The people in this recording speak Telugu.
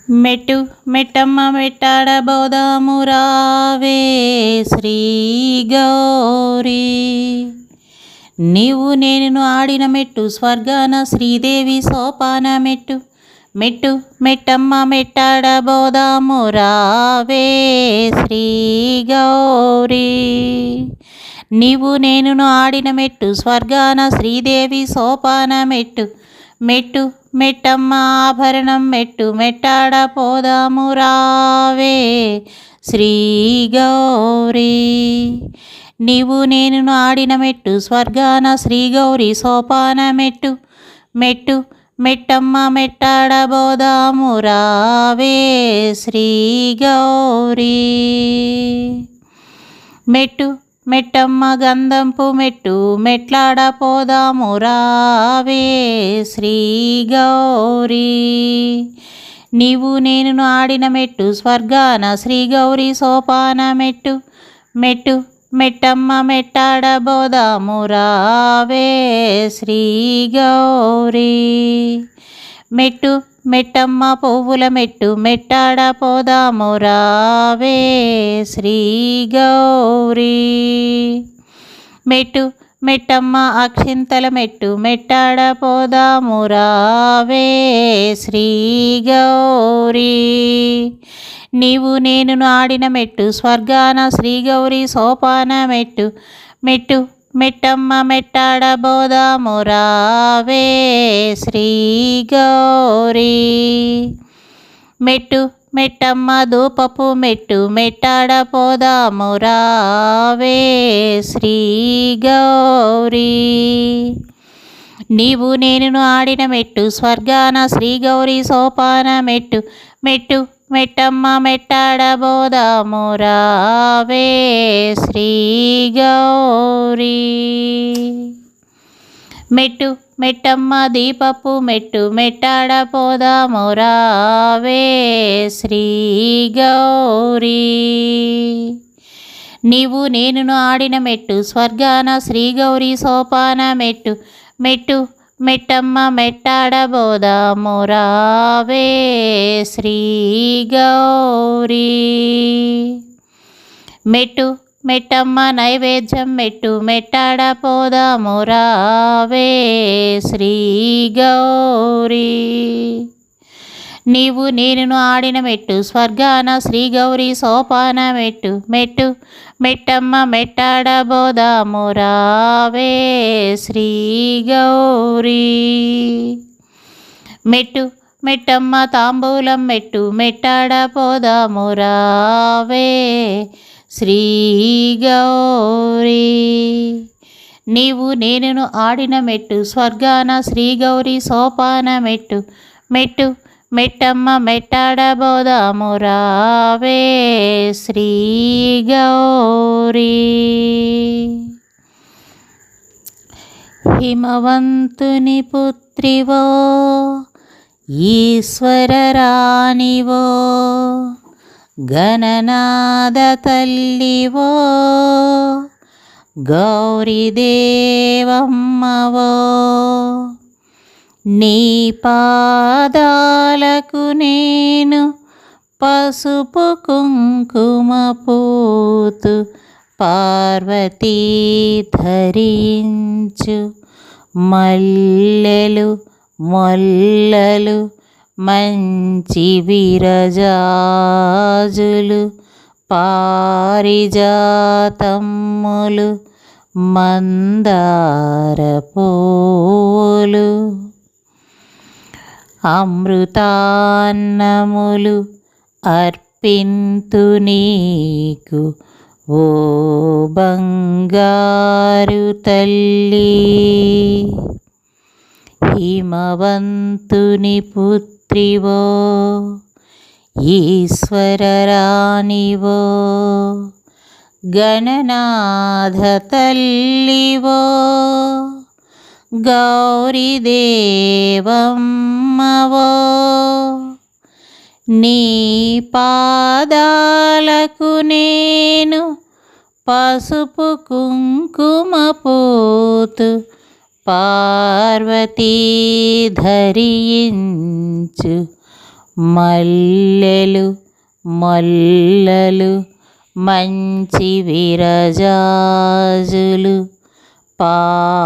మెట్టు మెట్టమ్మ మెట్టాడబోదాము రావే శ్రీ గౌరీ. నీవు నేను ఆడిన మెట్టు స్వర్గాన శ్రీదేవి సోపాన మెట్టు. మెట్టు మెట్టమ్మ మెట్టాడబోదాము రావే శ్రీ గౌరీ. నీవు నేను ఆడిన మెట్టు స్వర్గాన శ్రీదేవి సోపాన మెట్టు. మెట్టు మెట్టమ్మ ఆభరణం మెట్టు మెట్టాడ పోదాము రావే శ్రీ గౌరీ. నీవు నేను ఆడిన మెట్టు స్వర్గాన శ్రీ గౌరీ సోపాన మెట్టు. మెట్టు మెట్టమ్మ మెట్టాడ పోదాము రావే శ్రీ గౌరీ. మెట్టు మెట్టమ్మ గంధంపు మెట్టు మెట్లాడ పోదాము రావే శ్రీ గౌరీ. నీవు నేను ఆడిన మెట్టు స్వర్గాన శ్రీ గౌరీ సోపాన మెట్టు. మెట్టు మెట్టమ్మ మెట్టాడ పోదాము రావే శ్రీ గౌరీ. మెట్టు మెట్టమ్మ పువ్వుల మెట్టు మెట్టాడ పోదాము రావే శ్రీ గౌరీ. మెట్టు మెట్టమ్మ అక్షింతల మెట్టు మెట్టాడ పోదాము రావే శ్రీ గౌరీ. నీవు నేను ఆడిన మెట్టు స్వర్గాన శ్రీ గౌరీ సోపాన మెట్టు. మెట్టు మెట్టమ్మ మెట్టాడ పోదాము రావే శ్రీ గౌరీ. మెట్టు మెట్టమ్మ ధూపపు మెట్టు మెట్టాడ పోదాము రావే శ్రీ గౌరీ. నీవు నేను ఆడిన మెట్టు స్వర్గాన శ్రీ గౌరీ సోపాన మెట్టు. మెట్టు మెట్టమ్మ మెట్టాడ పోదాము రావే శ్రీ గౌరీ. మెట్టు మెట్టమ్మ దీపపు మెట్టు మెట్టాడ పోదాము రావే శ్రీ గౌరీ. నీవు నేను ఆడిన మెట్టు స్వర్గాన శ్రీ గౌరీ సోపాన మెట్టు. మెట్టు మెట్టమ్మ మెట్టాడ పోదాము రావే శ్రీ గౌరీ. మెట్టు మెట్టమ్మ నైవేద్యం మెట్టు మెట్టాడ పోదాము రావే శ్రీ గౌరీ. నీవు నేను ఆడిన మెట్టు స్వర్గాన శ్రీ గౌరీ సోపాన మెట్టు. మెట్టు మెట్టమ్మ మెట్టాడ పోదాము రావే శ్రీ గౌరీ. మెట్టు మెట్టమ్మ తాంబూలం మెట్టు మెట్టాడ పోదాము రావే శ్రీ గౌరీ. నీవు నేను ఆడిన మెట్టు స్వర్గాన శ్రీ గౌరీ సోపాన మెట్టు. మెట్టు మెట్టమ్మ మెట్టాడ పోదాము రావే శ్రీ గౌరీ. హిమవంతుని పుత్రివో ఈశ్వర రాణివో గణనాద తల్లివో గౌరీదేవమ్మవో. నీ పాదాలకు నేను పసుపు కుంకుమ పూతు పార్వతీ ధరించు. మల్లెలు మొల్లలు మంచి విరజాజులు పారిజాతమ్ములు మందార పూలు. అమృతాన్నములు అర్పింతు నీకు ఓ బంగారు తల్లి. హిమవంతుని పుత్రివో ఈశ్వర రాణివో గణనాథ తల్లివో గౌరీదేవమ్మవో. నీ పాదాలకు నేను పసుపు కుంకుమ పూతు పార్వతీ ధరించు మల్లెలు మొల్లలు మంచి విరజాజులు పారిజాతమ్ములు